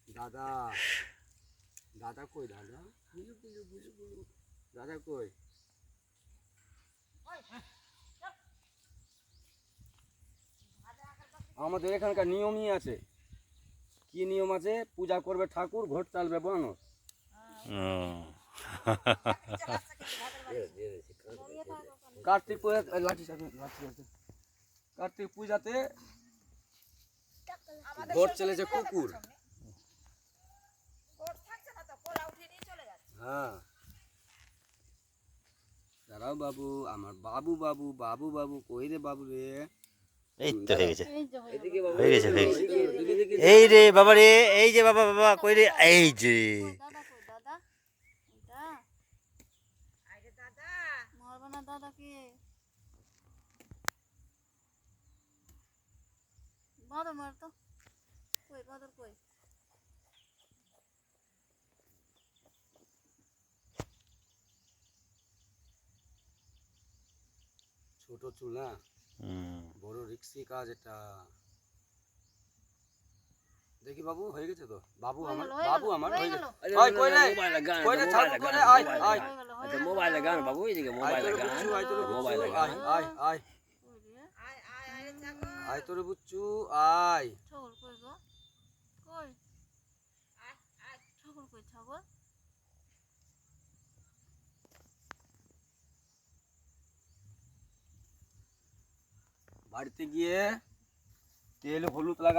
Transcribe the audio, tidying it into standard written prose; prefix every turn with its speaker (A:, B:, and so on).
A: দাদা দাদা কই দাদা বুঝু বুঝু বুঝু বুঝু দাদা কই আমাদের এখানকার নিয়মই আছে কি নিয়ম আছে পূজা করবে ঠাকুর ঘট চালবে বানর কার্তিক পূজা লাঠি কার্তিক পূজাতে ঘট চলেছে কুকুর হ্যাঁ দাঁড়াও বাবু আমার বাবু বাবু বাবু বাবু কই রে বাবু রে
B: এই তো হয়ে গেছে হয়ে গেছে হয়ে গেছে এই রে বাবা রে এই যে বাবা বাবা কই রে এই যে
A: ছোট চুল না বড় রিক্সি কাজ এটা দেখি বাবু হয়ে গেছে তো বাবু আমার হয়ে গেছে আয় কই রে কই রে ছাড় কই রে আয় আয়
B: আচ্ছা মোবাইলে গান বাবু এইদিকে মোবাইলে গান মোবাইলে গান
A: আয় আয় আয় তোরে বুচ্চু আয় বাড়িতে গিয়ে তেল হলুদ লাগা